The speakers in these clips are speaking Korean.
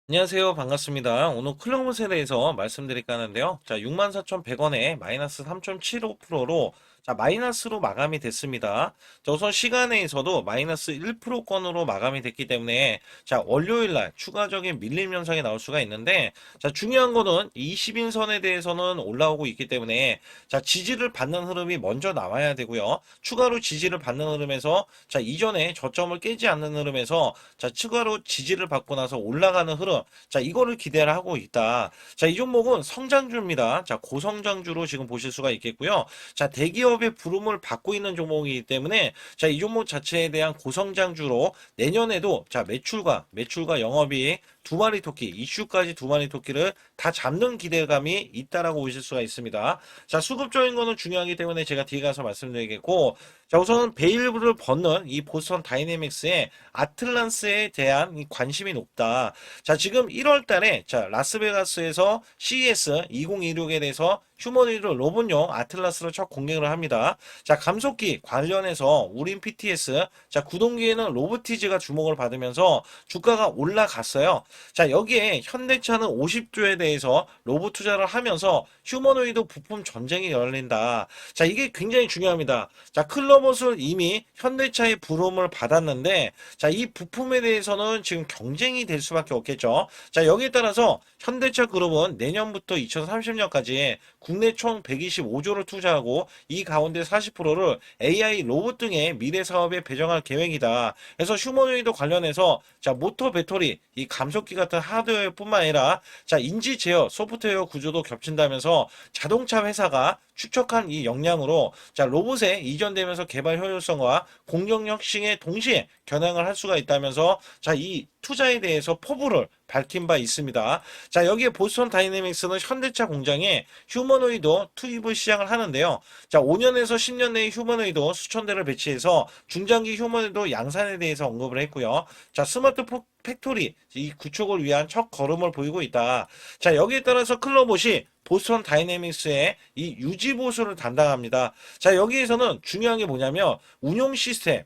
안녕하세요. 반갑습니다. 오늘 클로봇에 대해서 말씀드릴까 하는데요. 자, 64,100원에 마이너스 3.75%로 마이너스로 마감이 됐습니다. 자, 우선 시간에서도 마이너스 1%권으로 마감이 됐기 때문에 월요일 날 추가적인 밀림 현상이 나올 수가 있는데 중요한 거는 20인선에 대해서는 올라오고 있기 때문에 지지를 받는 흐름이 먼저 나와야 되고요. 추가로 지지를 받는 흐름에서 이전에 저점을 깨지 않는 흐름에서 추가로 지지를 받고 나서 올라가는 흐름, 이거를 기대를 하고 있다. 이 종목은 성장주입니다. 고성장주로 지금 보실 수가 있겠고요. 대기업의 부름을 받고 있는 종목이기 때문에 이 종목 자체에 대한 고성장주로 내년에도 매출과 영업이익 두 마리 토끼, 이슈까지 두 마리 토끼를 다 잡는 기대감이 있다라고 보실 수가 있습니다. 수급적인 거는 중요하기 때문에 제가 뒤에 가서 말씀드리겠고, 우선은 베일브를 벗는 이 보스턴 다이내믹스의 아틀란스에 대한 이 관심이 높다. 지금 1월 달에 라스베가스에서 CES 2026에 대해서 휴머노이드 로봇용 아틀라스를 첫 공개를 합니다. 감속기 관련해서 우린 PTS, 구동기에는 로보티즈가 주목을 받으면서 주가가 올라갔어요. 여기에 현대차는 50조에 대해서 로봇 투자를 하면서 휴머노이드 부품 전쟁이 열린다. 이게 굉장히 중요합니다. 클로봇을 이미 현대차의 부름을 받았는데 이 부품에 대해서는 지금 경쟁이 될 수밖에 없겠죠. 여기에 따라서 현대차 그룹은 내년부터 2030년까지 국내 총 125조를 투자하고 이 가운데 40%를 AI 로봇 등의 미래 사업에 배정할 계획이다. 그래서 휴머노이드 관련해서 모터 배터리, 이 감속기 같은 하드웨어뿐만 아니라 인지 제어, 소프트웨어 구조도 겹친다면서 자동차 회사가 축적한 이 역량으로 로봇에 이전되면서 개발 효율성과 공정 혁신에 동시에 겨냥을 할 수가 있다면서 이 투자에 대해서 포부를 밝힌 바 있습니다. 여기에 보스턴 다이내믹스는 현대차 공장에 휴머노이드 투입을 시작을 하는데요. 5년에서 10년 내에 휴머노이드 수천 대를 배치해서 중장기 휴머노이드 양산에 대해서 언급을 했고요. 스마트 팩토리 이 구축을 위한 첫 걸음을 보이고 있다. 여기에 따라서 클로봇이 보스턴 다이내믹스의 이 유지 보수를 담당합니다. 여기에서는 중요한 게 뭐냐면 운용 시스템,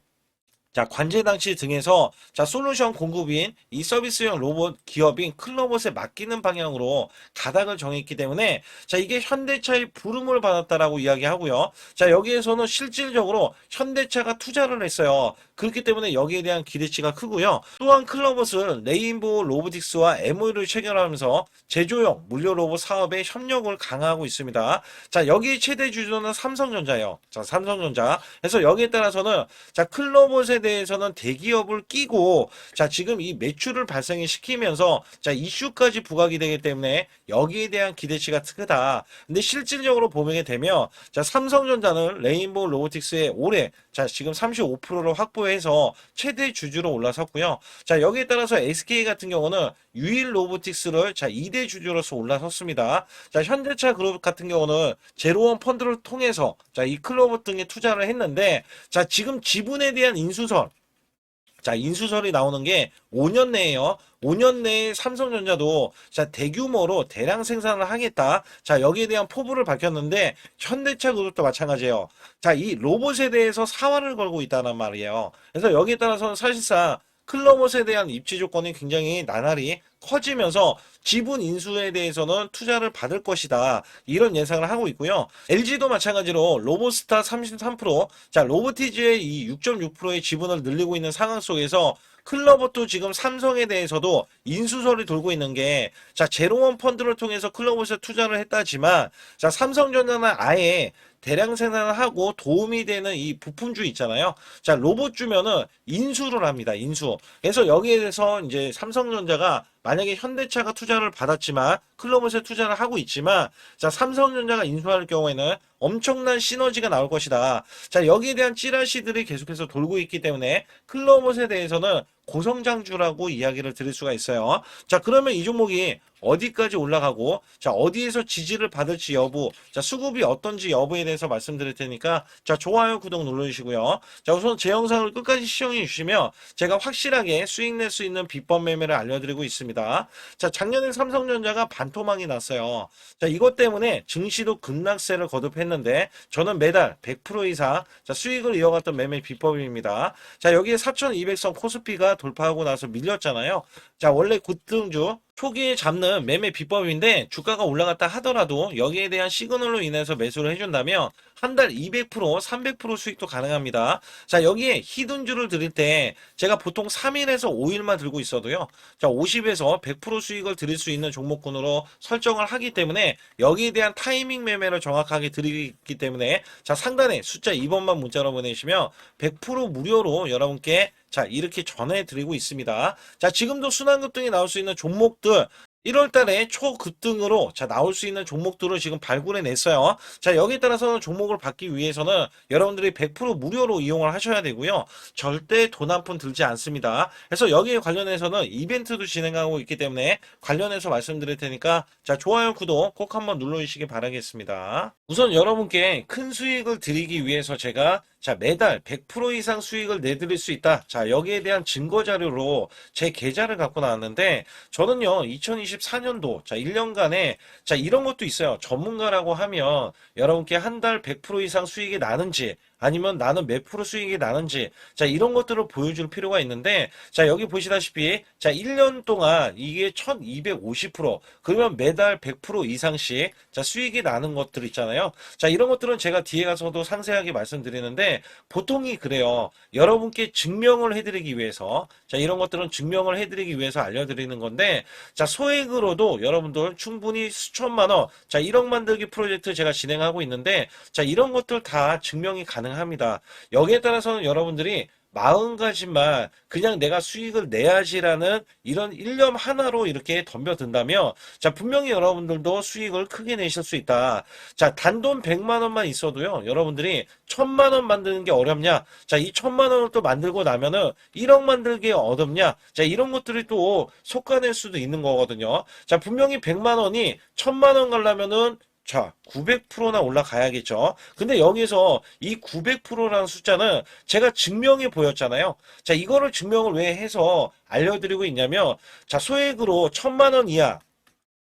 관제 장치 등에서 솔루션 공급인 이 서비스형 로봇 기업인 클로봇에 맡기는 방향으로 가닥을 정했기 때문에 이게 현대차의 부름을 받았다라고 이야기하고요. 여기에서는 실질적으로 현대차가 투자를 했어요. 그렇기 때문에 여기에 대한 기대치가 크고요. 또한 클로봇은 레인보우 로보틱스와 MOU를 체결하면서 제조용 물류 로봇 사업에 협력을 강화하고 있습니다. 여기 최대 주주는 삼성전자예요. 삼성전자. 그래서 여기에 따라서는 클로봇에 대해서는 대기업을 끼고 지금 이 매출을 발생을 시키면서 이슈까지 부각이 되기 때문에 여기에 대한 기대치가 크다. 근데 실질적으로 보게 되면 삼성전자는 레인보우 로보틱스의 올해 지금 35%를 확보해서 최대 주주로 올라섰고요. 여기에 따라서 SK 같은 경우는 유일 로보틱스를 2대 주주로서 올라섰습니다. 현대차 그룹 같은 경우는 제로원 펀드를 통해서 이 클로봇 등에 투자를 했는데 지금 지분에 대한 인수설이 나오는 게 5년 내에요. 5년 내에 삼성전자도 대규모로 대량 생산을 하겠다. 여기에 대한 포부를 밝혔는데 현대차 그룹도 마찬가지예요. 이 로봇에 대해서 사활을 걸고 있다는 말이에요. 그래서 여기에 따라서는 사실상 클로봇에 대한 입지 조건이 굉장히 나날이 커지면서 지분 인수에 대해서는 투자를 받을 것이다. 이런 예상을 하고 있고요. LG도 마찬가지로 로보스타 33%, 로보티즈의 이 6.6%의 지분을 늘리고 있는 상황 속에서 클로봇도 지금 삼성에 대해서도 인수설이 돌고 있는 게 제로원 펀드를 통해서 클로봇에 투자를 했다지만 삼성전자는 아예 대량 생산을 하고 도움이 되는 이 부품주 있잖아요. 로봇 주면은 인수를 합니다. 인수. 그래서 여기에 대해서 이제 삼성전자가 만약에 현대차가 투자를 받았지만 클로봇에 투자를 하고 있지만 삼성전자가 인수할 경우에는 엄청난 시너지가 나올 것이다. 여기에 대한 찌라시들이 계속해서 돌고 있기 때문에 클로봇에 대해서는 고성장주라고 이야기를 드릴 수가 있어요. 그러면 이 종목이 어디까지 올라가고 어디에서 지지를 받을지 여부, 수급이 어떤지 여부에 대해서 말씀드릴 테니까 좋아요, 구독 눌러주시고요. 우선 제 영상을 끝까지 시청해 주시면 제가 확실하게 수익 낼 수 있는 비법 매매를 알려드리고 있습니다. 작년에 삼성전자가 반토막이 났어요. 이것 때문에 증시도 급락세를 거듭했는데 저는 매달 100% 이상 수익을 이어갔던 매매 비법입니다. 여기에 4200선 코스피가 돌파하고 나서 밀렸잖아요. 원래 급등주 초기에 잡는 매매 비법인데 주가가 올라갔다 하더라도 여기에 대한 시그널로 인해서 매수를 해준다면 한 달 200%, 300% 수익도 가능합니다. 자, 여기에 히든주를 드릴 때 제가 보통 3일에서 5일만 들고 있어도요. 자, 50에서 100% 수익을 드릴 수 있는 종목군으로 설정을 하기 때문에 여기에 대한 타이밍 매매를 정확하게 드리기 때문에 자, 상단에 숫자 2번만 문자로 보내시면 100% 무료로 여러분께 자, 이렇게 전해드리고 있습니다. 자, 지금도 순환급등이 나올 수 있는 종목들 1월 달에 초급등으로 자 나올 수 있는 종목들을 지금 발굴해 냈어요. 자, 여기에 따라서는 종목을 받기 위해서는 여러분들이 100% 무료로 이용을 하셔야 되고요. 절대 돈 한 푼 들지 않습니다. 그래서 여기에 관련해서는 이벤트도 진행하고 있기 때문에 관련해서 말씀드릴 테니까 자, 좋아요, 구독 꼭 한번 눌러주시기 바라겠습니다. 우선 여러분께 큰 수익을 드리기 위해서 제가 자, 매달 100% 이상 수익을 내드릴 수 있다. 자, 여기에 대한 증거 자료로 제 계좌를 갖고 나왔는데 저는요, 2024년도 자, 1년간에 자, 이런 것도 있어요. 전문가라고 하면 여러분께 한 달 100% 이상 수익이 나는지 아니면 나는 몇 프로 수익이 나는지 자, 이런 것들을 보여줄 필요가 있는데 자, 여기 보시다시피 자, 1년 동안 이게 1250% 그러면 매달 100% 이상씩 자, 수익이 나는 것들 있잖아요. 자, 이런 것들은 제가 뒤에 가서도 상세하게 말씀드리는데 보통이 그래요. 여러분께 증명을 해드리기 위해서 자, 이런 것들은 증명을 해드리기 위해서 알려드리는 건데 자, 소액으로도 여러분들 충분히 수천만 원 자, 1억 만들기 프로젝트 제가 진행하고 있는데 자, 이런 것들 다 증명이 가능합니다. 여기에 따라서는 여러분들이 마음가짐만 그냥 내가 수익을 내야지라는 이런 일념 하나로 이렇게 덤벼든다면 자, 분명히 여러분들도 수익을 크게 내실 수 있다. 자, 단돈 100만 원만 있어도요, 여러분들이 1000만 원 만드는 게 어렵냐? 자, 이 1000만 원을 또 만들고 나면은 1억 만들기 어렵냐? 자, 이런 것들이 또 속아낼 수도 있는 거거든요. 자, 분명히 100만 원이 1000만 원 가려면은 자, 900%나 올라가야겠죠. 근데 여기서 이 900%라는 숫자는 제가 증명해 보였잖아요. 자, 이거를 증명을 왜 해서 알려드리고 있냐면, 자, 소액으로 1000만 원 이하,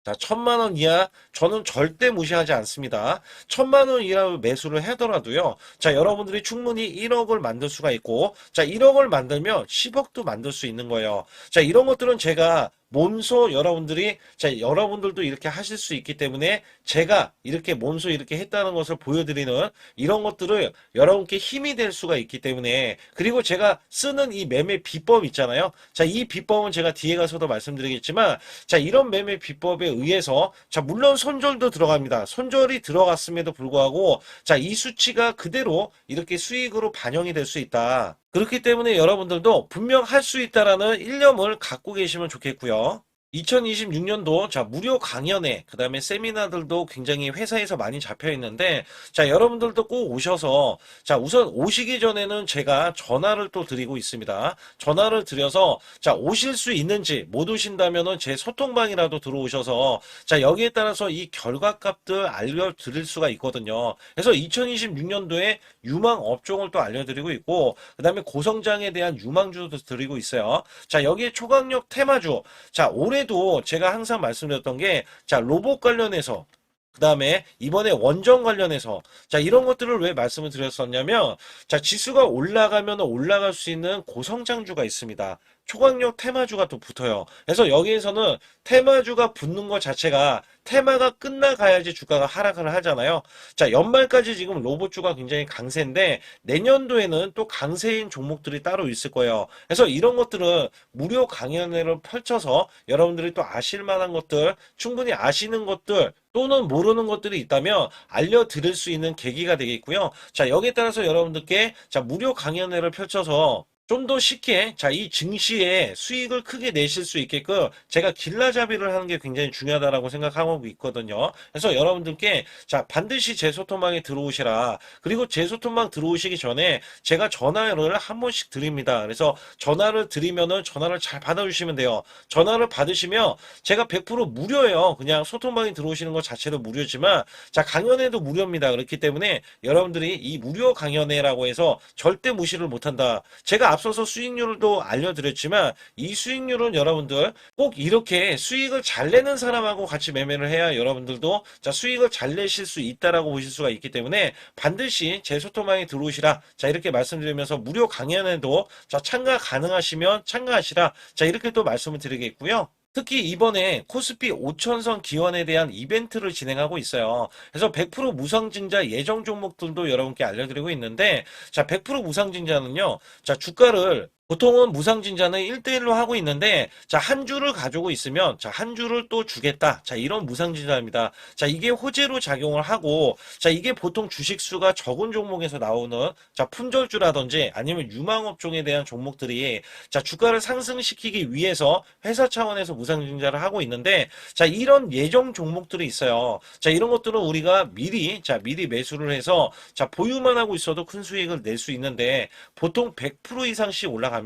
자, 1000만 원 이하 저는 절대 무시하지 않습니다. 1000만 원 이하 매수를 하더라도요. 자, 여러분들이 충분히 1억을 만들 수가 있고 자, 1억을 만들면 10억도 만들 수 있는 거예요. 자, 이런 것들은 제가 몸소 여러분들이 자, 여러분들도 이렇게 하실 수 있기 때문에 제가 이렇게 몸소 이렇게 했다는 것을 보여드리는 이런 것들을 여러분께 힘이 될 수가 있기 때문에 그리고 제가 쓰는 이 매매 비법 있잖아요. 자, 이 비법은 제가 뒤에 가서도 말씀드리겠지만 자, 이런 매매 비법에 의해서 자, 물론 손절도 들어갑니다. 손절이 들어갔음에도 불구하고 자, 이 수치가 그대로 이렇게 수익으로 반영이 될 수 있다. 그렇기 때문에 여러분들도 분명 할 수 있다라는 일념을 갖고 계시면 좋겠고요. 2026년도 자, 무료 강연회 그다음에 세미나들도 굉장히 회사에서 많이 잡혀 있는데 자, 여러분들도 꼭 오셔서 자, 우선 오시기 전에는 제가 전화를 또 드리고 있습니다. 전화를 드려서 자, 오실 수 있는지 못 오신다면은 제 소통방이라도 들어오셔서 자, 여기에 따라서 이 결과값들 알려드릴 수가 있거든요. 그래서 2026년도에 유망 업종을 또 알려드리고 있고 그다음에 고성장에 대한 유망주도 드리고 있어요. 자, 여기에 초강력 테마주 자, 올해도 제가 항상 말씀드렸던 게 자, 로봇 관련해서 그 다음에 이번에 원전 관련해서 자, 이런 것들을 왜 말씀을 드렸었냐면 자, 지수가 올라가면 올라갈 수 있는 고성장주가 있습니다. 초강력 테마주가 또 붙어요. 그래서 여기에서는 테마주가 붙는 것 자체가 테마가 끝나가야지 주가가 하락을 하잖아요. 자, 연말까지 지금 로봇주가 굉장히 강세인데 내년도에는 또 강세인 종목들이 따로 있을 거예요. 그래서 이런 것들은 무료 강연회를 펼쳐서 여러분들이 또 아실 만한 것들, 충분히 아시는 것들 또는 모르는 것들이 있다면 알려드릴 수 있는 계기가 되겠고요. 자, 여기에 따라서 여러분들께 자, 무료 강연회를 펼쳐서 좀 더 쉽게 자, 이 증시에 수익을 크게 내실 수 있게끔 제가 길라잡이를 하는 게 굉장히 중요하다라고 생각하고 있거든요. 그래서 여러분들께 자, 반드시 제 소통방에 들어오시라. 그리고 제 소통방 들어오시기 전에 제가 전화를 한 번씩 드립니다. 그래서 전화를 드리면은 전화를 잘 받아주시면 돼요. 전화를 받으시면 제가 100% 무료예요. 그냥 소통방에 들어오시는 것 자체도 무료지만 자, 강연회도 무료입니다. 그렇기 때문에 여러분들이 이 무료 강연회라고 해서 절대 무시를 못한다. 제가 앞서서 수익률도 알려드렸지만 이 수익률은 여러분들 꼭 이렇게 수익을 잘 내는 사람하고 같이 매매를 해야 여러분들도 자, 수익을 잘 내실 수 있다라고 보실 수가 있기 때문에 반드시 제 소통방에 들어오시라. 자, 이렇게 말씀드리면서 무료 강연에도 자, 참가 가능하시면 참가하시라. 자, 이렇게 또 말씀을 드리겠고요. 특히 이번에 코스피 5천선 기원에 대한 이벤트를 진행하고 있어요. 그래서 100% 무상증자 예정 종목들도 여러분께 알려드리고 있는데, 자, 100% 무상증자는요, 자, 주가를 보통은 무상증자는 1대1로 하고 있는데, 자, 한 주를 가지고 있으면, 자, 한 주를 또 주겠다. 자, 이런 무상증자입니다. 자, 이게 호재로 작용을 하고, 자, 이게 보통 주식수가 적은 종목에서 나오는, 자, 품절주라든지 아니면 유망업종에 대한 종목들이, 자, 주가를 상승시키기 위해서 회사 차원에서 무상증자를 하고 있는데, 자, 이런 예정 종목들이 있어요. 자, 이런 것들은 우리가 미리 매수를 해서, 자, 보유만 하고 있어도 큰 수익을 낼 수 있는데, 보통 100% 이상씩 올라갑니다.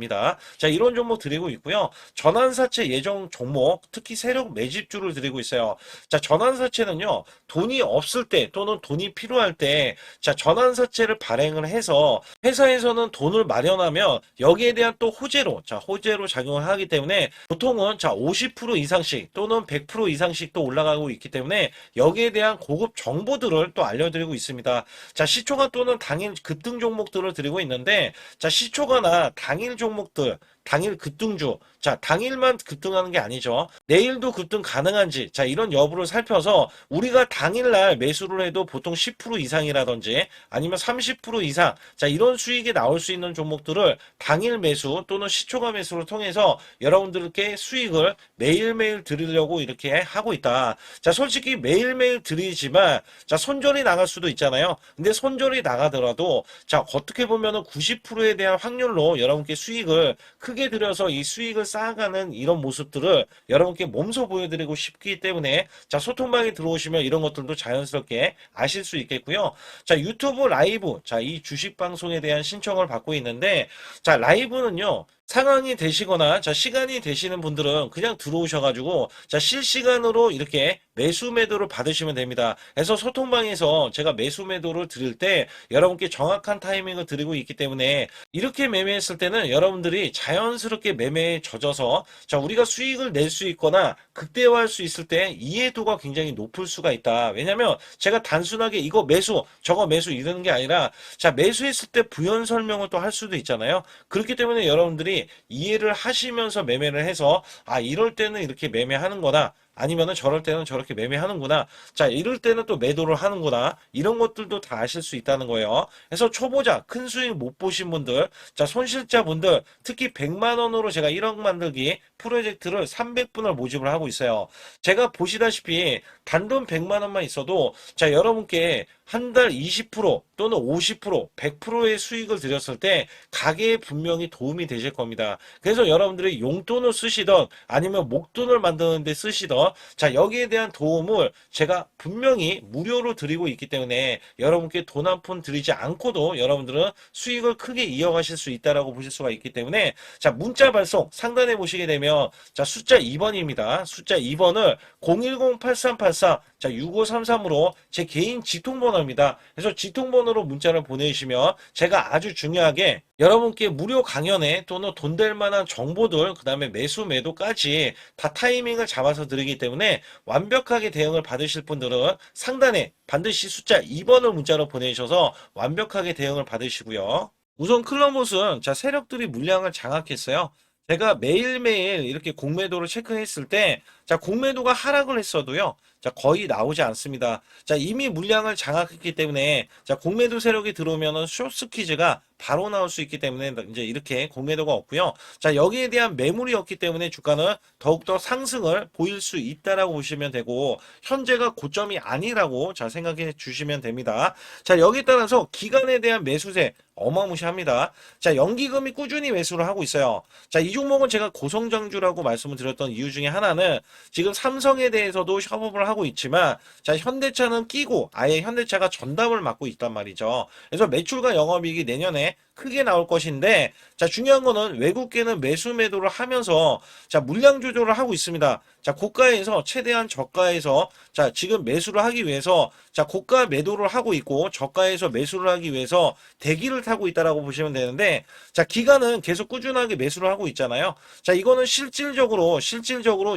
자, 이런 종목 드리고 있고요. 전환사채 예정 종목, 특히 세력 매집주를 드리고 있어요. 자, 전환사채는요, 돈이 없을 때 또는 돈이 필요할 때, 자, 전환사채를 발행을 해서 회사에서는 돈을 마련하면 여기에 대한 또 호재로, 자, 호재로 작용을 하기 때문에 보통은 자, 50% 이상씩 또는 100% 이상씩 또 올라가고 있기 때문에 여기에 대한 고급 정보들을 또 알려드리고 있습니다. 자, 시초가 또는 당일 급등 종목들을 드리고 있는데, 자, 시초가나 당일 종목들, 당일 급등주, 자, 당일만 급등하는 게 아니죠. 내일도 급등 가능한지, 자, 이런 여부를 살펴서 우리가 당일날 매수를 해도 보통 10% 이상이라든지 아니면 30% 이상, 자, 이런 수익이 나올 수 있는 종목들을 당일 매수 또는 시초가 매수를 통해서 여러분들께 수익을 매일매일 드리려고 이렇게 하고 있다. 자, 솔직히 매일매일 드리지만, 자, 손절이 나갈 수도 있잖아요. 근데 손절이 나가더라도, 자, 어떻게 보면은 90%에 대한 확률로 여러분께 수익을 크게 들여서 이 수익을 쌓아가는 이런 모습들을 여러분께 몸소 보여드리고 싶기 때문에, 자, 소통방에 들어오시면 이런 것들도 자연스럽게 아실 수 있겠고요. 자, 유튜브 라이브, 자, 이 주식 방송에 대한 신청을 받고 있는데, 자, 라이브는요, 상황이 되시거나, 자, 시간이 되시는 분들은 그냥 들어오셔가지고, 자, 실시간으로 이렇게 매수 매도를 받으시면 됩니다. 그래서 소통방에서 제가 매수 매도를 드릴 때 여러분께 정확한 타이밍을 드리고 있기 때문에 이렇게 매매했을 때는 여러분들이 자연스럽게 매매에 젖어서, 자, 우리가 수익을 낼 수 있거나 극대화할 수 있을 때 이해도가 굉장히 높을 수가 있다. 왜냐면 제가 단순하게 이거 매수, 저거 매수 이러는 게 아니라, 자, 매수했을 때 부연 설명을 또 할 수도 있잖아요. 그렇기 때문에 여러분들이 이해를 하시면서 매매를 해서, 아, 이럴 때는 이렇게 매매하는 거다. 아니면은 저럴 때는 저렇게 매매하는구나. 자, 이럴 때는 또 매도를 하는구나. 이런 것들도 다 아실 수 있다는 거예요. 그래서 초보자, 큰 수익 못 보신 분들, 자, 손실자분들, 특히 100만 원으로 제가 1억 만들기 프로젝트를 300분을 모집을 하고 있어요. 제가 보시다시피 단돈 100만 원만 있어도, 자, 여러분께 한 달 20% 또는 50%, 100%의 수익을 드렸을 때 가게에 분명히 도움이 되실 겁니다. 그래서 여러분들이 용돈을 쓰시던 아니면 목돈을 만드는 데 쓰시던, 자, 여기에 대한 도움을 제가 분명히 무료로 드리고 있기 때문에 여러분께 돈 한 푼 드리지 않고도 여러분들은 수익을 크게 이어가실 수 있다라고 보실 수가 있기 때문에, 자, 문자 발송 상단에 보시게 되면, 자, 숫자 2번입니다. 숫자 2번을 010-8384, 자, 6533으로 제 개인 직통번호입니다. 그래서 직통번호로 문자를 보내주시면 제가 아주 중요하게 여러분께 무료 강연에 또는 돈 될 만한 정보들, 그 다음에 매수 매도까지 다 타이밍을 잡아서 드리기 때문에 완벽하게 대응을 받으실 분들은 상단에 반드시 숫자 2번을 문자로 보내주셔서 완벽하게 대응을 받으시고요. 우선 클럽봇은, 자, 세력들이 물량을 장악했어요. 제가 매일매일 이렇게 공매도를 체크했을 때, 자, 공매도가 하락을 했어도요, 자, 거의 나오지 않습니다. 자, 이미 물량을 장악했기 때문에, 자, 공매도 세력이 들어오면은 숏스퀴즈가 바로 나올 수 있기 때문에 이제 이렇게 공매도가 없고요. 자, 여기에 대한 매물이 없기 때문에 주가는 더욱더 상승을 보일 수 있다라고 보시면 되고, 현재가 고점이 아니라고, 자, 생각해 주시면 됩니다. 자, 여기에 따라서 기간에 대한 매수세 어마무시합니다. 자, 연기금이 꾸준히 매수를 하고 있어요. 자, 이 종목은 제가 고성장주라고 말씀을 드렸던 이유 중에 하나는, 지금 삼성에 대해서도 협업을 하고 있지만, 자, 현대차는 끼고 아예 현대차가 전담을 맡고 있단 말이죠. 그래서 매출과 영업이익이 내년에 크게 나올 것인데, 자, 중요한 거는 외국계는 매수 매도를 하면서, 자, 물량 조절을 하고 있습니다. 자, 고가에서 최대한 저가에서, 자, 지금 매수를 하기 위해서, 자, 고가 매도를 하고 있고 저가에서 매수를 하기 위해서 대기를 타고 있다라고 보시면 되는데, 자, 기간은 계속 꾸준하게 매수를 하고 있잖아요. 자, 이거는 실질적으로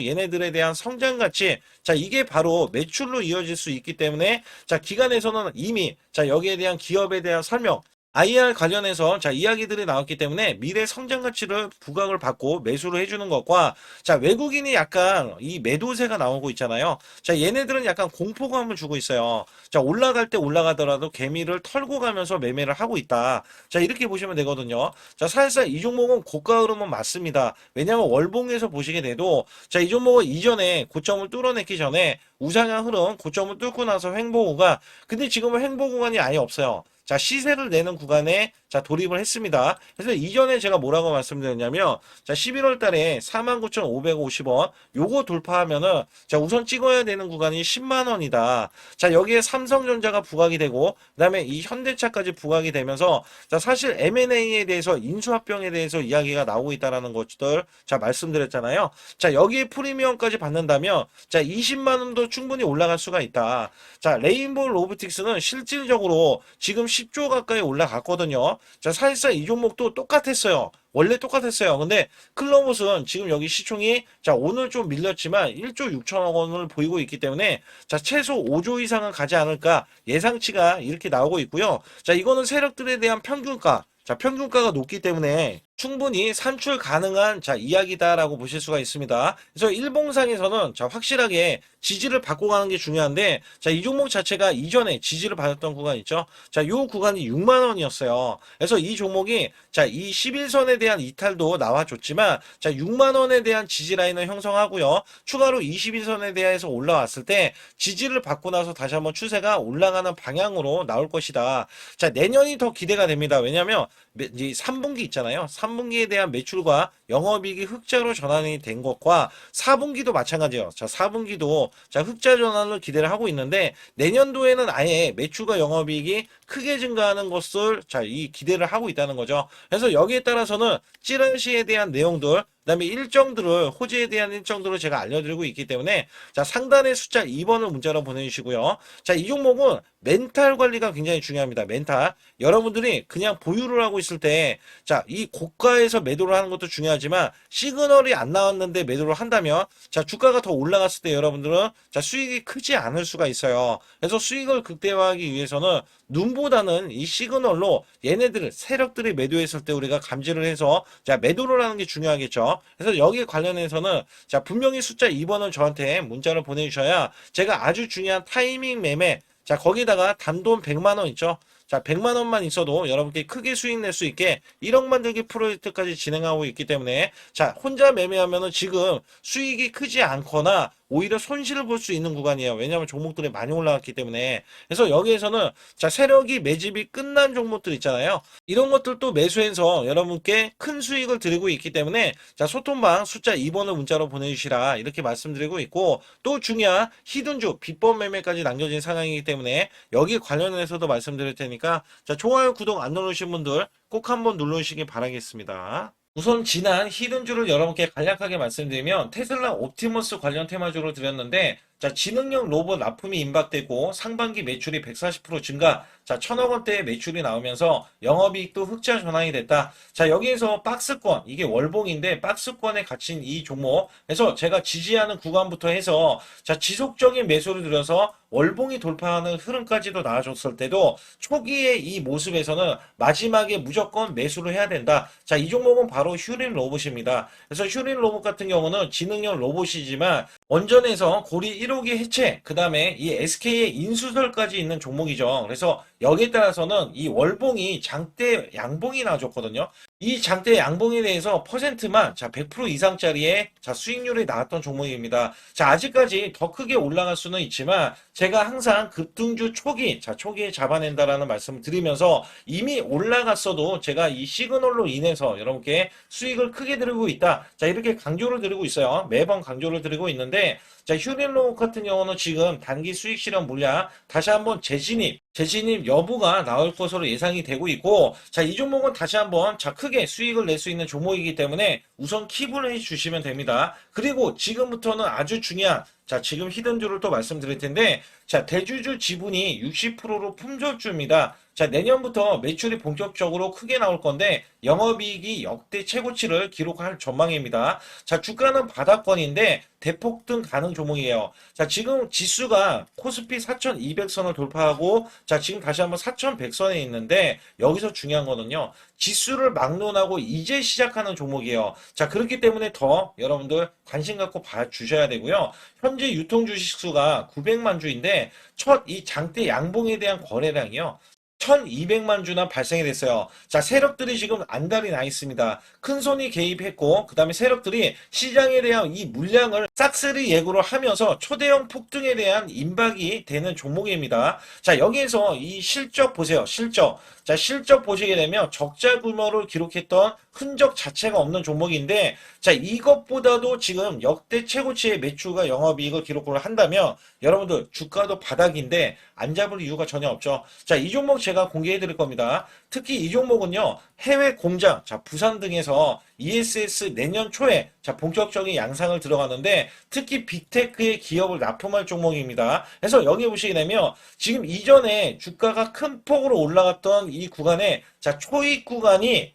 얘네들에 대한 성장 가치, 자, 이게 바로 매출로 이어질 수 있기 때문에, 자, 기간에서는 이미, 자, 여기에 대한 기업에 대한 설명, IR 관련해서 자 이야기들이 나왔기 때문에 미래 성장 가치를 부각을 받고 매수를 해주는 것과 자 외국인이 약간 이 매도세가 나오고 있잖아요. 자 얘네들은 약간 공포감을 주고 있어요. 자 올라갈 때 올라가더라도 개미를 털고 가면서 매매를 하고 있다. 자 이렇게 보시면 되거든요. 자 사실상 이 종목은 고가 흐름은 맞습니다. 왜냐하면 월봉에서 보시게 돼도 자 이 종목은 이전에 고점을 뚫어냈기 전에 우상향 흐름 고점을 뚫고 나서 횡보 구간, 근데 지금은 횡보 구간이 아예 없어요. 자, 시세를 내는 구간에 자, 돌입을 했습니다. 그래서 이전에 제가 뭐라고 말씀드렸냐면, 자, 11월 달에 49,550원, 요거 돌파하면은, 자, 우선 찍어야 되는 구간이 10만 원이다. 자, 여기에 삼성전자가 부각이 되고, 그 다음에 이 현대차까지 부각이 되면서, 자, 사실 M&A에 대해서, 인수합병에 대해서 이야기가 나오고 있다라는 것들, 자, 말씀드렸잖아요. 자, 여기에 프리미엄까지 받는다면, 자, 20만 원도 충분히 올라갈 수가 있다. 자, 레인보우 로보틱스는 실질적으로 지금 10조 가까이 올라갔거든요. 자, 사실상 이 종목도 똑같았어요. 원래 똑같았어요. 근데 클로봇은 지금 여기 시총이 자, 오늘 좀 밀렸지만 1조 6천억 원을 보이고 있기 때문에 자, 최소 5조 이상은 가지 않을까 예상치가 이렇게 나오고 있고요. 자, 이거는 세력들에 대한 평균가. 자, 평균가가 높기 때문에 충분히 산출 가능한 자 이야기다라고 보실 수가 있습니다. 그래서 일봉상에서는 자 확실하게 지지를 받고 가는 게 중요한데 자 이 종목 자체가 이전에 지지를 받았던 구간 있죠. 자 요 구간이 6만 원이었어요. 그래서 이 종목이 자 이 11선에 대한 이탈도 나와줬지만 자 6만 원에 대한 지지 라인을 형성하고요. 추가로 21선에 대해서 올라왔을 때 지지를 받고 나서 다시 한번 추세가 올라가는 방향으로 나올 것이다. 자 내년이 더 기대가 됩니다. 왜냐하면 이제 3분기 있잖아요. 3분기에 대한 매출과 영업이익이 흑자로 전환이 된 것과 4분기도 마찬가지예요. 자, 4분기도 자, 흑자 전환을 기대를 하고 있는데 내년도에는 아예 매출과 영업이익이 크게 증가하는 것을 자, 이 기대를 하고 있다는 거죠. 그래서 여기에 따라서는 찌라시에 대한 내용들 그다음에 일정들을 호재에 대한 일정들을 제가 알려드리고 있기 때문에 자 상단의 숫자 2번을 문자로 보내주시고요. 자 이 종목은 멘탈 관리가 굉장히 중요합니다. 멘탈 여러분들이 그냥 보유를 하고 있을 때 자 이 고가에서 매도를 하는 것도 중요하지만 시그널이 안 나왔는데 매도를 한다면 자 주가가 더 올라갔을 때 여러분들은 자 수익이 크지 않을 수가 있어요. 그래서 수익을 극대화하기 위해서는 눈보다는 이 시그널로 얘네들을 세력들이 매도했을 때 우리가 감지를 해서 자 매도를 하는 게 중요하겠죠. 그래서 여기에 관련해서는 자 분명히 숫자 2번을 저한테 문자를 보내주셔야 제가 아주 중요한 타이밍 매매 자 거기다가 단돈 100만 원 있죠. 자 100만 원만 있어도 여러분께 크게 수익 낼 수 있게 1억 만들기 프로젝트까지 진행하고 있기 때문에 자 혼자 매매하면은 지금 수익이 크지 않거나 오히려 손실을 볼 수 있는 구간이에요. 왜냐하면 종목들이 많이 올라갔기 때문에. 그래서 여기에서는 자 세력이 매집이 끝난 종목들 있잖아요. 이런 것들도 매수해서 여러분께 큰 수익을 드리고 있기 때문에 자 소통방 숫자 2번을 문자로 보내주시라 이렇게 말씀드리고 있고 또 중요한 히든주 비법 매매까지 남겨진 상황이기 때문에 여기 관련해서도 말씀드릴 테니까 자 좋아요 구독 안 누르신 분들 꼭 한번 눌러주시기 바라겠습니다. 우선 지난 히든주를 여러분께 간략하게 말씀드리면 테슬라 옵티머스 관련 테마주로 드렸는데 자 지능형 로봇 납품이 임박되고 상반기 매출이 140% 증가 자 1,000억 원대의 매출이 나오면서 영업이익도 흑자 전환이 됐다. 자 여기에서 박스권 이게 월봉인데 박스권에 갇힌 이 종목 그래서 제가 지지하는 구간부터 해서 자 지속적인 매수를 들여서 월봉이 돌파하는 흐름까지도 나와줬을 때도 초기의 이 모습에서는 마지막에 무조건 매수를 해야 된다. 자 이 종목은 바로 휴린 로봇입니다. 그래서 휴린 로봇 같은 경우는 지능형 로봇이지만 원전에서 고리 1호기 해체, 그 다음에 이 SK의 인수설까지 있는 종목이죠. 그래서 여기에 따라서는 이 월봉이 장대 양봉이 나와줬거든요. 이 장대 양봉에 대해서 퍼센트만 자 100% 이상짜리의 자 수익률이 나왔던 종목입니다. 자 아직까지 더 크게 올라갈 수는 있지만 제가 항상 급등주 초기 자 초기에 잡아낸다라는 말씀을 드리면서 이미 올라갔어도 제가 이 시그널로 인해서 여러분께 수익을 크게 드리고 있다. 자 이렇게 강조를 드리고 있어요. 매번 강조를 드리고 있는데 자 휴린로봇 같은 경우는 지금 단기 수익 실현 물량 다시 한번 재진입 여부가 나올 것으로 예상이 되고 있고 자 이 종목은 다시 한번 자 크게 수익을 낼 수 있는 종목이기 때문에 우선 킵을 해 주시면 됩니다. 그리고 지금부터는 아주 중요한 자, 지금 히든주를 또 말씀드릴 텐데, 자, 대주주 지분이 60%로 품절주입니다. 자, 내년부터 매출이 본격적으로 크게 나올 건데, 영업이익이 역대 최고치를 기록할 전망입니다. 자, 주가는 바닥권인데, 대폭등 가능 종목이에요. 자, 지금 지수가 코스피 4200선을 돌파하고, 자, 지금 다시 한번 4100선에 있는데, 여기서 중요한 거는요, 지수를 막론하고 이제 시작하는 종목이에요. 자, 그렇기 때문에 더 여러분들 관심 갖고 봐주셔야 되고요. 현재 유통 주식수가 900만 주인데, 첫 이 장대 양봉에 대한 거래량이요. 1200만 주나 발생이 됐어요. 자, 세력들이 지금 안달이 나 있습니다. 큰손이 개입했고, 그 다음에 세력들이 시장에 대한 이 물량을 싹쓸이 예고를 하면서 초대형 폭등에 대한 임박이 되는 종목입니다. 자, 여기에서 이 실적 보세요. 실적. 자, 실적 보시게 되면 적자 규모를 기록했던 흔적 자체가 없는 종목인데, 자, 이것보다도 지금 역대 최고치의 매출과 영업이익을 기록을 한다면 여러분들 주가도 바닥인데 안 잡을 이유가 전혀 없죠. 자, 이 종목 제가 공개해 드릴 겁니다. 특히 이 종목은요, 해외 공장, 자, 부산 등에서 ESS 내년 초에 자, 본격적인 양상을 들어가는데 특히 빅테크의 기업을 납품할 종목입니다. 그래서 여기 보시게 되면 지금 이전에 주가가 큰 폭으로 올라갔던 이 구간에 자, 초입 구간이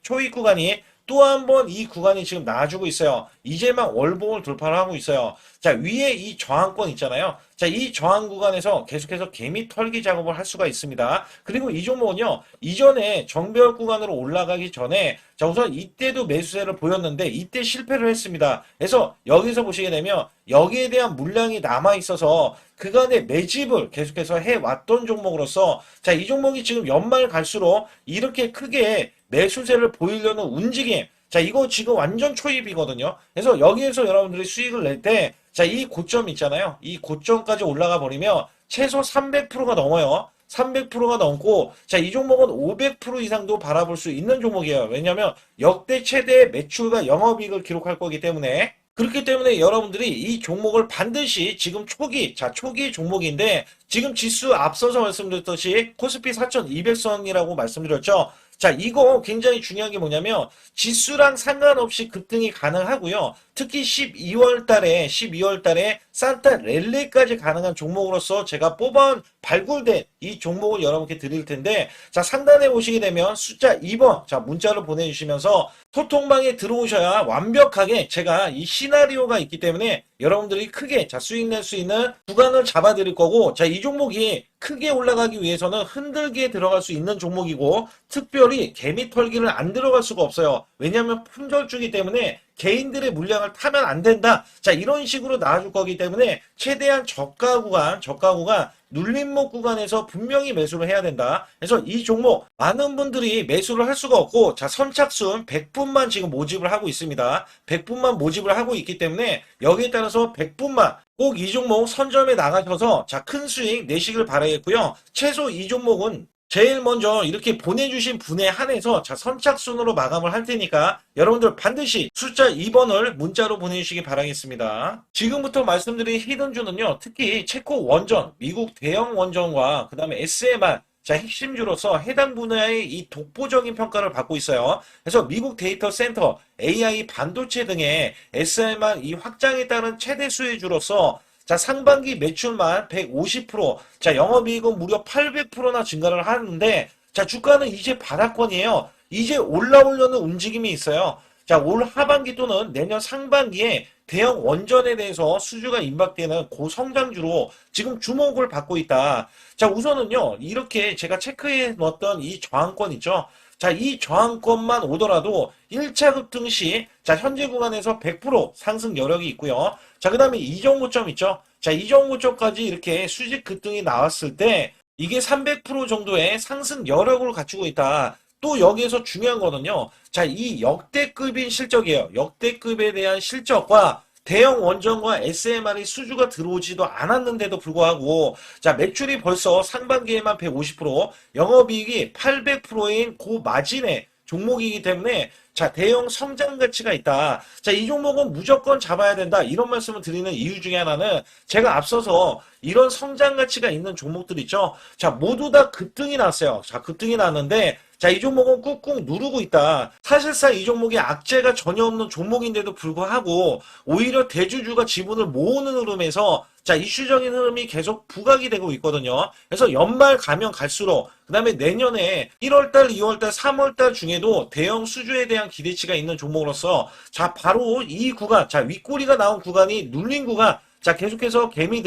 또 한 번 이 구간이 지금 나와주고 있어요. 이제 막 월봉을 돌파를 하고 있어요. 자, 위에 이 저항권 있잖아요. 자, 이 저항 구간에서 계속해서 개미 털기 작업을 할 수가 있습니다. 그리고 이 종목은요, 이전에 정배열 구간으로 올라가기 전에 자, 우선 이때도 매수세를 보였는데 이때 실패를 했습니다. 그래서 여기서 보시게 되면 여기에 대한 물량이 남아 있어서 그간의 매집을 계속해서 해왔던 종목으로서 자, 이 종목이 지금 연말 갈수록 이렇게 크게 매수세를 보이려는 움직임. 자, 이거 지금 완전 초입이거든요. 그래서 여기에서 여러분들이 수익을 낼 때, 자, 이 고점 있잖아요. 이 고점까지 올라가 버리면 최소 300%가 넘어요. 300%가 넘고, 자, 이 종목은 500% 이상도 바라볼 수 있는 종목이에요. 왜냐면 역대 최대의 매출과 영업이익을 기록할 거기 때문에. 그렇기 때문에 여러분들이 이 종목을 반드시 지금 초기 종목인데 지금 지수 앞서서 말씀드렸듯이 코스피 4200선이라고 말씀드렸죠. 자, 이거 굉장히 중요한 게 뭐냐면 지수랑 상관없이 급등이 가능하고요. 특히 12월 달에 산타 랠리까지 가능한 종목으로서 제가 발굴된 이 종목을 여러분께 드릴 텐데, 자, 상단에 보시게 되면 숫자 2번, 자, 문자를 보내주시면서 소통방에 들어오셔야 완벽하게 제가 이 시나리오가 있기 때문에 여러분들이 크게 자, 수익 낼 수 있는 구간을 잡아 드릴 거고, 자, 이 종목이 크게 올라가기 위해서는 흔들기에 들어갈 수 있는 종목이고, 특별히 개미 털기를 안 들어갈 수가 없어요. 왜냐하면 품절주기 때문에 개인들의 물량을 타면 안 된다. 자, 이런 식으로 나와줄 거기 때문에 최대한 저가 구간 눌림목 구간에서 분명히 매수를 해야 된다. 그래서 이 종목 많은 분들이 매수를 할 수가 없고, 자, 선착순 100분만 지금 모집을 하고 있습니다. 100분만 모집을 하고 있기 때문에 여기에 따라서 100분만 꼭 이 종목 선점에 나가셔서 자, 큰 수익 내시길 바라겠고요. 최소 이 종목은 제일 먼저 이렇게 보내주신 분에 한해서 자, 선착순으로 마감을 할 테니까 여러분들 반드시 숫자 2번을 문자로 보내주시기 바라겠습니다. 지금부터 말씀드린 히든주는요, 특히 체코 원전, 미국 대형 원전과 그 다음에 SMR, 자, 핵심주로서 해당 분야의 이 독보적인 평가를 받고 있어요. 그래서 미국 데이터 센터, AI 반도체 등의 SMR 이 확장에 따른 최대 수혜주로서 자, 상반기 매출만 150%, 자, 영업이익은 무려 800%나 증가를 하는데, 자, 주가는 이제 바닥권이에요. 이제 올라오려는 움직임이 있어요. 자, 올 하반기 또는 내년 상반기에 대형 원전에 대해서 수주가 임박되는 고성장주로 지금 주목을 받고 있다. 자, 우선은요, 이렇게 제가 체크해 놓았던 이 저항권 있죠. 자, 이 저항권만 오더라도 1차 급등 시, 자, 현재 구간에서 100% 상승 여력이 있고요. 자, 그 다음에 이정고점 있죠. 자, 이정고점까지 이렇게 수직 급등이 나왔을 때, 이게 300% 정도의 상승 여력을 갖추고 있다. 또 여기에서 중요한 거는요. 자, 이 역대급인 실적이에요. 역대급에 대한 실적과 대형 원전과 SMR이 수주가 들어오지도 않았는데도 불구하고 자, 매출이 벌써 상반기에만 150%, 영업이익이 800%인 고마진의 종목이기 때문에 자, 대형 성장 가치가 있다. 자, 이 종목은 무조건 잡아야 된다. 이런 말씀을 드리는 이유 중에 하나는 제가 앞서서 이런 성장 가치가 있는 종목들 있죠. 자, 모두 다 급등이 났어요. 자, 급등이 났는데 자, 이 종목은 꾹꾹 누르고 있다. 사실상 이 종목이 악재가 전혀 없는 종목인데도 불구하고 오히려 대주주가 지분을 모으는 흐름에서 자, 이슈적인 흐름이 계속 부각이 되고 있거든요. 그래서 연말 가면 갈수록 그다음에 내년에 1월달, 2월달, 3월달 중에도 대형 수주에 대한 기대치가 있는 종목으로서 자, 바로 이 구간, 자, 윗꼬리가 나온 구간이 눌린 구간, 자, 계속해서 개미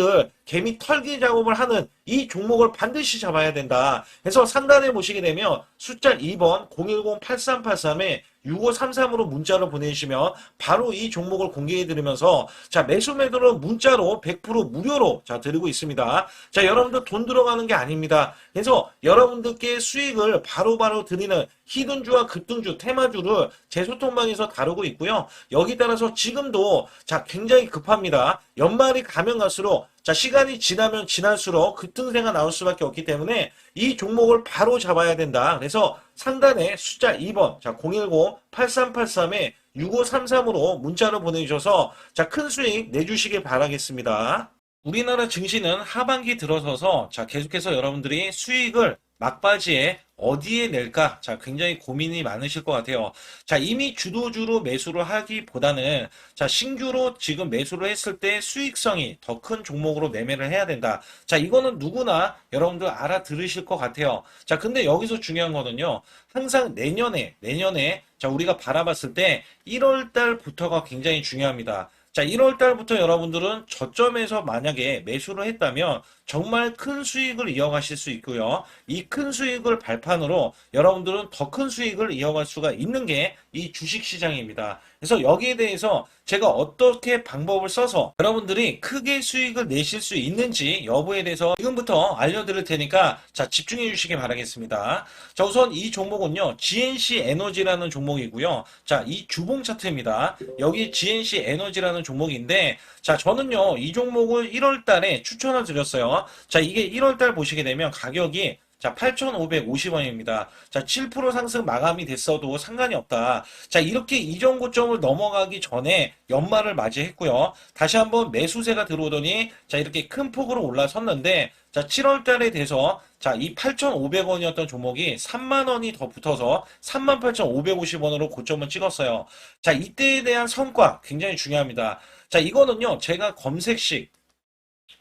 털기 작업을 하는 이 종목을 반드시 잡아야 된다. 그래서 상단에 보시게 되면 숫자 2번 010-8383에 6533으로 문자를 보내주시면 바로 이 종목을 공개해드리면서 자, 매수 매도는 문자로 100% 무료로 자, 드리고 있습니다. 자, 여러분들 돈 들어가는 게 아닙니다. 그래서 여러분들께 수익을 바로바로 드리는 히든주와 급등주, 테마주를 제 소통방에서 다루고 있고요. 여기 따라서 지금도 자, 굉장히 급합니다. 연말이 가면 갈수록 자, 시간이 지나면 지날수록 급등세가 나올 수밖에 없기 때문에 이 종목을 바로 잡아야 된다. 그래서 상단에 숫자 2번, 자, 010-8383에 6533으로 문자를 보내주셔서 자, 큰 수익 내주시길 바라겠습니다. 우리나라 증시는 하반기 들어서서 자, 계속해서 여러분들이 수익을 막바지에 어디에 낼까? 자, 굉장히 고민이 많으실 것 같아요. 자, 이미 주도주로 매수를 하기보다는 자, 신규로 지금 매수를 했을 때 수익성이 더 큰 종목으로 매매를 해야 된다. 자, 이거는 누구나 여러분들 알아들으실 것 같아요. 자, 근데 여기서 중요한 거는요. 항상 내년에 자, 우리가 바라봤을 때 1월 달부터가 굉장히 중요합니다. 자, 1월 달부터 여러분들은 저점에서 만약에 매수를 했다면 정말 큰 수익을 이어가실 수 있고요. 이 큰 수익을 발판으로 여러분들은 더 큰 수익을 이어갈 수가 있는 게 이 주식시장입니다. 그래서 여기에 대해서 제가 어떻게 방법을 써서 여러분들이 크게 수익을 내실 수 있는지 여부에 대해서 지금부터 알려드릴 테니까 자, 집중해 주시기 바라겠습니다. 자, 우선 이 종목은요. GNC 에너지라는 종목이고요. 자, 이 주봉 차트입니다. 여기 GNC 에너지라는 종목인데 자, 저는요. 이 종목을 1월 달에 추천을 드렸어요. 자, 이게 1월 달 보시게 되면 가격이 자, 8,550원입니다. 자, 7% 상승 마감이 됐어도 상관이 없다. 자, 이렇게 이전 고점을 넘어가기 전에 연말을 맞이했고요. 다시 한번 매수세가 들어오더니 자, 이렇게 큰 폭으로 올라섰는데 자, 7월 달에 돼서 자, 이 8,500원이었던 종목이 3만 원이 더 붙어서 38,550원으로 고점을 찍었어요. 자, 이때에 대한 성과 굉장히 중요합니다. 자, 이거는요. 제가 검색식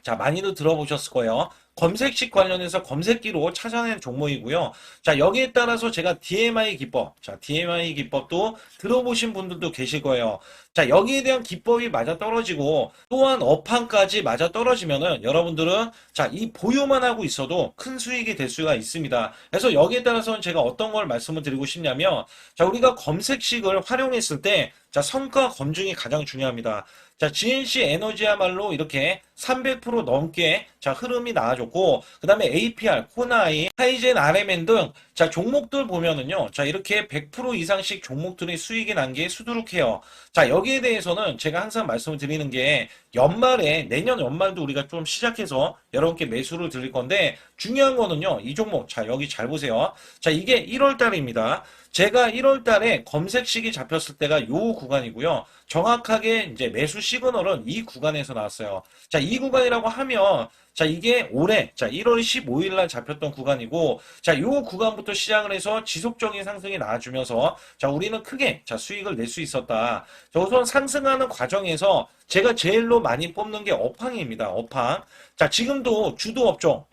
자, 많이들 들어보셨을 거예요. 검색식 관련해서 검색기로 찾아낸 종목이고요. 자, 여기에 따라서 제가 DMI 기법, 자, DMI 기법도 들어보신 분들도 계실 거예요. 자, 여기에 대한 기법이 맞아 떨어지고 또한 업황까지 맞아 떨어지면은 여러분들은 자, 이 보유만 하고 있어도 큰 수익이 될 수가 있습니다. 그래서 여기에 따라서는 제가 어떤 걸 말씀을 드리고 싶냐면 자, 우리가 검색식을 활용했을 때 자, 성과 검증이 가장 중요합니다. 자, GNC 에너지야말로 이렇게 300% 넘게 자, 흐름이 나와줬고, 그 다음에 APR, 코나이, 하이젠, RMN 등 자, 종목들 보면은요. 자, 이렇게 100% 이상씩 종목들의 수익이 난 게 수두룩해요. 자, 여기에 대해서는 제가 항상 말씀을 드리는 게 연말에, 내년 연말도 우리가 좀 시작해서 여러분께 매수를 드릴 건데 중요한 거는요. 이 종목, 자, 여기 잘 보세요. 자, 이게 1월 달입니다. 제가 1월 달에 검색식이 잡혔을 때가 요 구간이고요. 정확하게 이제 매수 시그널은 이 구간에서 나왔어요. 자, 이 구간이라고 하면 자, 이게 올해 자, 1월 15일 날 잡혔던 구간이고 자, 요 구간부터 시작을 해서 지속적인 상승이 나와주면서 자, 우리는 크게 자, 수익을 낼 수 있었다. 자, 우선 상승하는 과정에서 제가 제일로 많이 뽑는 게 업황입니다. 업황. 자, 지금도 주도 업종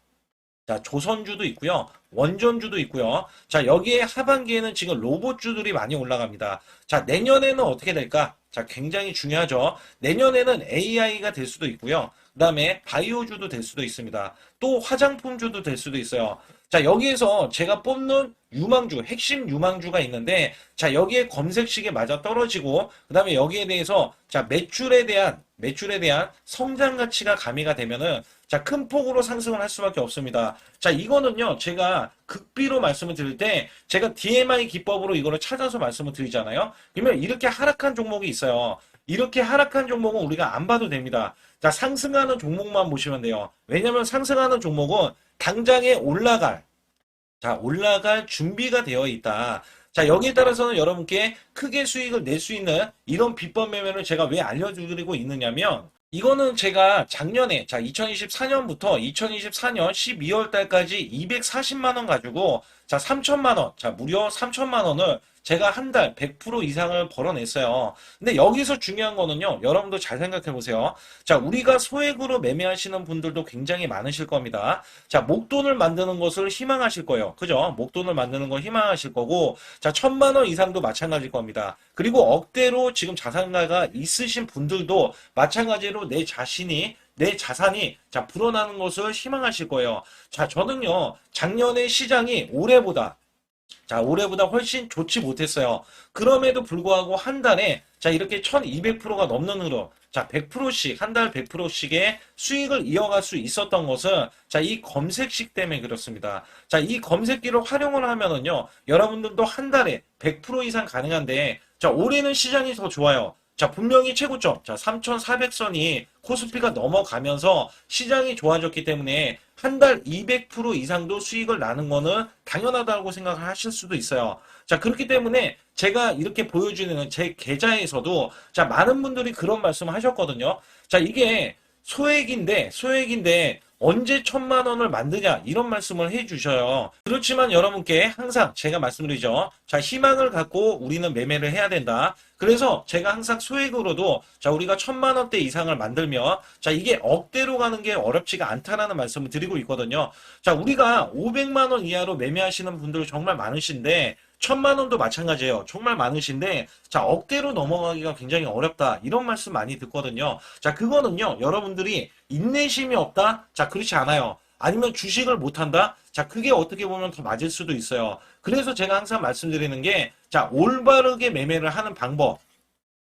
자, 조선주도 있고요. 원전주도 있고요. 자, 여기에 하반기에는 지금 로봇주들이 많이 올라갑니다. 자, 내년에는 어떻게 될까? 자, 굉장히 중요하죠. 내년에는 AI가 될 수도 있고요. 그 다음에 바이오주도 될 수도 있습니다. 또 화장품주도 될 수도 있어요. 자, 여기에서 제가 뽑는 유망주, 핵심 유망주가 있는데, 자, 여기에 검색식에 맞아 떨어지고, 그 다음에 여기에 대해서, 자, 매출에 대한 성장 가치가 가미가 되면은, 자, 큰 폭으로 상승을 할 수밖에 없습니다. 자, 이거는요, 제가 극비로 말씀을 드릴 때, 제가 DMI 기법으로 이거를 찾아서 말씀을 드리잖아요. 그러면 이렇게 하락한 종목이 있어요. 이렇게 하락한 종목은 우리가 안 봐도 됩니다. 자, 상승하는 종목만 보시면 돼요. 왜냐면 상승하는 종목은 당장에 올라갈 준비가 되어 있다. 자, 여기에 따라서는 여러분께 크게 수익을 낼 수 있는 이런 비법 매매를 제가 왜 알려드리고 있느냐면 이거는 제가 작년에, 자, 2024년부터 2024년 12월 달까지 240만 원 가지고, 자, 3천만 원, 자, 무려 3천만 원을 제가 한 달 100% 이상을 벌어냈어요. 근데 여기서 중요한 거는요, 여러분도 잘 생각해 보세요. 자, 우리가 소액으로 매매하시는 분들도 굉장히 많으실 겁니다. 자, 목돈을 만드는 것을 희망하실 거예요. 그죠? 목돈을 만드는 걸 희망하실 거고, 자, 1,000만 원 이상도 마찬가지일 겁니다. 그리고 억대로 지금 자산가가 있으신 분들도 마찬가지로 내 자산이 자 불어나는 것을 희망하실 거예요. 자, 저는요 작년에 시장이 올해보다 훨씬 좋지 못했어요. 그럼에도 불구하고 한 달에 자 이렇게 1200%가 넘는 흐름, 자 100%씩 한 달 100%씩의 수익을 이어갈 수 있었던 것은 자 이 검색식 때문에 그렇습니다. 자 이 검색기를 활용을 하면은요 여러분들도 한 달에 100% 이상 가능한데 자 올해는 시장이 더 좋아요. 자, 분명히 최고점, 자, 3,400선이 코스피가 넘어가면서 시장이 좋아졌기 때문에 한 달 200% 이상도 수익을 나는 거는 당연하다고 생각을 하실 수도 있어요. 자, 그렇기 때문에 제가 이렇게 보여주는 제 계좌에서도 자, 많은 분들이 그런 말씀을 하셨거든요. 자, 이게 소액인데 언제 1,000만 원을 만드냐 이런 말씀을 해주셔요. 그렇지만 여러분께 항상 제가 말씀드리죠. 자, 희망을 갖고 우리는 매매를 해야 된다. 그래서 제가 항상 소액으로도 자 우리가 1,000만 원대 이상을 만들면 자 이게 억대로 가는 게 어렵지가 않다라는 말씀을 드리고 있거든요. 자, 우리가 500만 원 이하로 매매하시는 분들 정말 많으신데 1,000만 원도 마찬가지예요. 정말 많으신데 자 억대로 넘어가기가 굉장히 어렵다 이런 말씀 많이 듣거든요. 자, 그거는요 여러분들이 인내심이 없다? 자, 그렇지 않아요. 아니면 주식을 못한다? 자, 그게 어떻게 보면 더 맞을 수도 있어요. 그래서 제가 항상 말씀드리는 게 자 올바르게 매매를 하는 방법,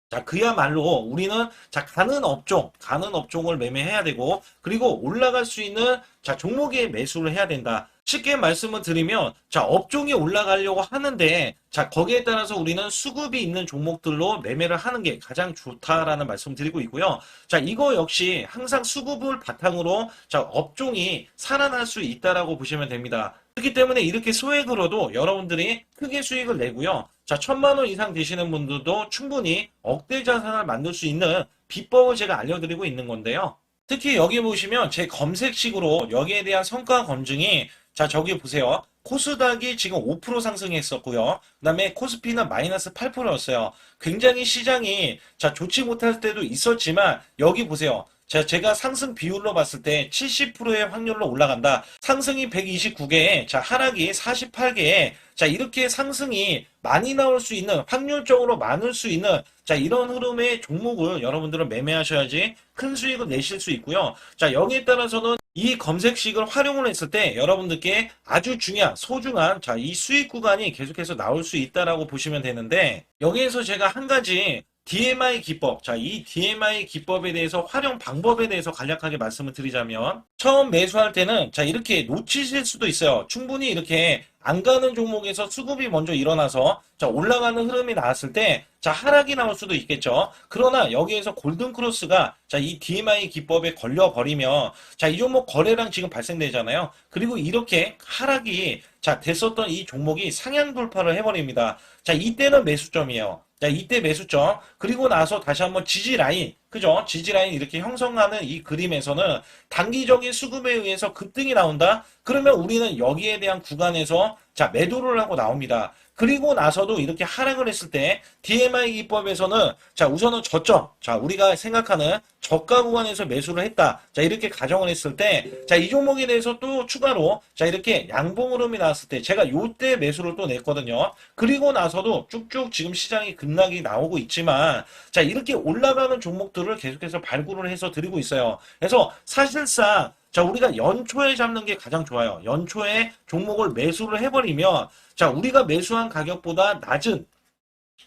자, 그야말로 우리는 자, 가는 업종을 매매해야 되고, 그리고 올라갈 수 있는 자, 종목에 매수를 해야 된다. 쉽게 말씀을 드리면, 자, 업종이 올라가려고 하는데, 자, 거기에 따라서 우리는 수급이 있는 종목들로 매매를 하는 게 가장 좋다라는 말씀 드리고 있고요. 자, 이거 역시 항상 수급을 바탕으로 자, 업종이 살아날 수 있다라고 보시면 됩니다. 그렇기 때문에 이렇게 소액으로도 여러분들이 크게 수익을 내고요. 자, 1,000만 원 이상 되시는 분들도 충분히 억대 자산을 만들 수 있는 비법을 제가 알려드리고 있는 건데요. 특히 여기 보시면 제 검색식으로 여기에 대한 성과 검증이 자, 저기 보세요. 코스닥이 지금 5% 상승했었고요. 그 다음에 코스피는 마이너스 8%였어요. 굉장히 시장이 자, 좋지 못할 때도 있었지만 여기 보세요. 자, 제가 상승 비율로 봤을 때 70%의 확률로 올라간다. 상승이 129개에, 자, 하락이 48개에, 자, 이렇게 상승이 많이 나올 수 있는, 확률적으로 많을 수 있는, 자, 이런 흐름의 종목을 여러분들은 매매하셔야지 큰 수익을 내실 수 있고요. 자, 여기에 따라서는 이 검색식을 활용을 했을 때 여러분들께 아주 중요한, 소중한, 자, 이 수익 구간이 계속해서 나올 수 있다라고 보시면 되는데, 여기에서 제가 한 가지 DMI 기법. 자, 이 DMI 기법에 대해서 활용 방법에 대해서 간략하게 말씀을 드리자면 처음 매수할 때는 자, 이렇게 놓치실 수도 있어요. 충분히 이렇게 안 가는 종목에서 수급이 먼저 일어나서 자, 올라가는 흐름이 나왔을 때 자, 하락이 나올 수도 있겠죠. 그러나 여기에서 골든 크로스가 자, 이 DMI 기법에 걸려 버리면 자, 이 종목 거래량 지금 발생되잖아요. 그리고 이렇게 하락이 자, 됐었던 이 종목이 상향 돌파를 해 버립니다. 자, 이때는 매수점이에요. 자, 이때 매수점. 그리고 나서 다시 한번 지지 라인. 그죠? 지지 라인 이렇게 형성하는 이 그림에서는 단기적인 수급에 의해서 급등이 나온다? 그러면 우리는 여기에 대한 구간에서 자, 매도를 하고 나옵니다. 그리고 나서도 이렇게 하락을 했을 때 DMI 기법에서는 자, 우선은 저점. 자, 우리가 생각하는 저가 구간에서 매수를 했다. 자, 이렇게 가정을 했을 때 자, 이 종목에 대해서 또 추가로 자, 이렇게 양봉 흐름이 나왔을 때 제가 요때 매수를 또 냈거든요. 그리고 나서도 쭉쭉 지금 시장이 급락이 나오고 있지만 자, 이렇게 올라가는 종목들을 계속해서 발굴을 해서 드리고 있어요. 그래서 사실상 자, 우리가 연초에 잡는 게 가장 좋아요. 연초에 종목을 매수를 해버리면 자, 우리가 매수한 가격보다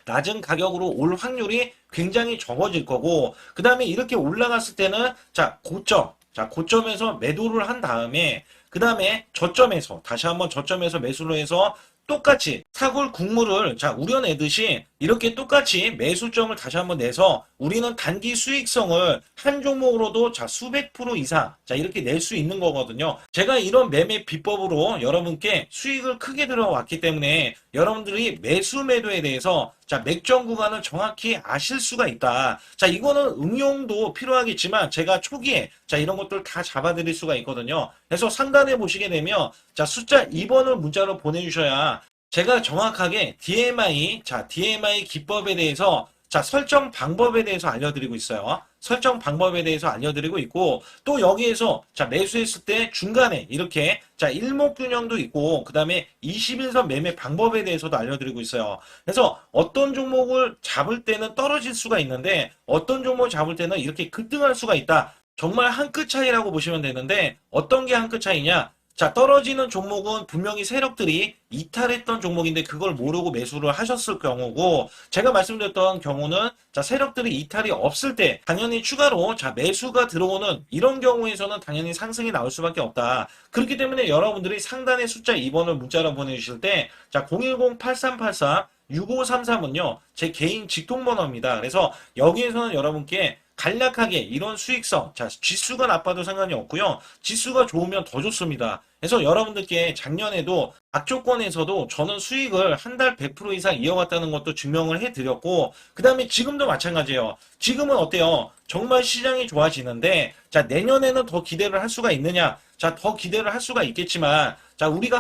낮은 가격으로 올 확률이 굉장히 적어질 거고, 그 다음에 이렇게 올라갔을 때는 자, 고점에서 매도를 한 다음에, 그 다음에 저점에서, 다시 한번 저점에서 매수를 해서 똑같이 사골 국물을 자, 우려내듯이 이렇게 똑같이 매수점을 다시 한번 내서 우리는 단기 수익성을 한 종목으로도 자 수백 프로 이상 자 이렇게 낼 수 있는 거거든요. 제가 이런 매매 비법으로 여러분께 수익을 크게 들어왔기 때문에 여러분들이 매수 매도에 대해서 자 맥점 구간을 정확히 아실 수가 있다. 자 이거는 응용도 필요하겠지만 제가 초기에 자 이런 것들 다 잡아드릴 수가 있거든요. 그래서 상단에 보시게 되면 자 숫자 2번을 문자로 보내주셔야 제가 정확하게 DMI, 자, DMI 기법에 대해서, 자, 설정 방법에 대해서 알려드리고 있어요. 설정 방법에 대해서 알려드리고 있고, 또 여기에서, 자, 매수했을 때 중간에 이렇게, 자, 일목균형도 있고, 그 다음에 21선 매매 방법에 대해서도 알려드리고 있어요. 그래서 어떤 종목을 잡을 때는 떨어질 수가 있는데, 어떤 종목을 잡을 때는 이렇게 급등할 수가 있다. 정말 한 끗 차이라고 보시면 되는데, 어떤 게 한 끗 차이냐? 자, 떨어지는 종목은 분명히 세력들이 이탈했던 종목인데 그걸 모르고 매수를 하셨을 경우고, 제가 말씀드렸던 경우는 자, 세력들이 이탈이 없을 때 당연히 추가로 자, 매수가 들어오는 이런 경우에서는 당연히 상승이 나올 수밖에 없다. 그렇기 때문에 여러분들이 상단의 숫자 2번을 문자로 보내주실 때 자, 010-8384 6533은요, 제 개인 직통번호입니다. 그래서 여기에서는 여러분께 간략하게 이런 수익성, 자, 지수가 나빠도 상관이 없고요. 지수가 좋으면 더 좋습니다. 그래서 여러분들께 작년에도 악조건에서도 저는 수익을 한 달 100% 이상 이어갔다는 것도 증명을 해드렸고, 그 다음에 지금도 마찬가지예요. 지금은 어때요? 정말 시장이 좋아지는데, 자, 내년에는 더 기대를 할 수가 있느냐? 자, 더 기대를 할 수가 있겠지만, 자, 우리가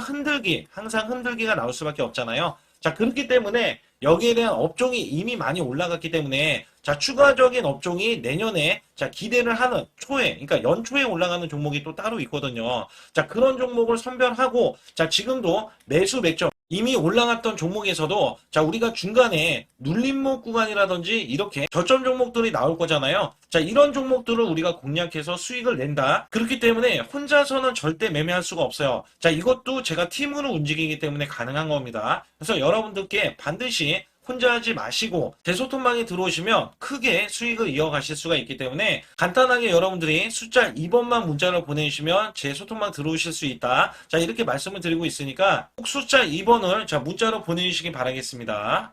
항상 흔들기가 나올 수밖에 없잖아요. 자, 그렇기 때문에 여기에 대한 업종이 이미 많이 올라갔기 때문에 자, 추가적인 업종이 내년에 자, 기대를 하는 초에, 그러니까 연초에 올라가는 종목이 또 따로 있거든요. 자, 그런 종목을 선별하고 자, 지금도 매수 맥점 이미 올라갔던 종목에서도 자, 우리가 중간에 눌림목 구간이라든지 이렇게 저점 종목들이 나올 거잖아요. 자, 이런 종목들을 우리가 공략해서 수익을 낸다. 그렇기 때문에 혼자서는 절대 매매할 수가 없어요. 자, 이것도 제가 팀으로 움직이기 때문에 가능한 겁니다. 그래서 여러분들께 반드시 혼자 하지 마시고 제 소통방에 들어오시면 크게 수익을 이어가실 수가 있기 때문에 간단하게 여러분들이 숫자 2번만 문자를 보내주시면 제 소통방 들어오실 수 있다. 자, 이렇게 말씀을 드리고 있으니까 꼭 숫자 2번을 자 문자로 보내주시기 바라겠습니다.